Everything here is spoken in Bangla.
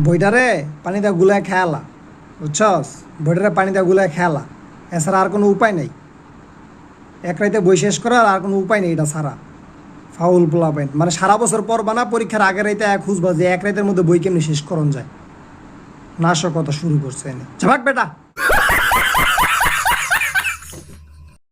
বইটারে পানিতে গুলায় খেয়ালা, বুঝছস? বইটারে পানিতে গুলায় খেয়ালা, এছাড়া আর কোনো উপায় নেই। এক রাইতে বই শেষ করার আর কোনো উপায় নেই এটা ছাড়া। ফাউল পোলাপাইন মানে সারা বছর পড়বা না, পরীক্ষার আগের রাইতে খুঁজবা যে এক রাইতের মধ্যে বই কেমনি শেষ করন যায়। নাশকতা শুরু করছে এনে। ঝাবাক বেটা।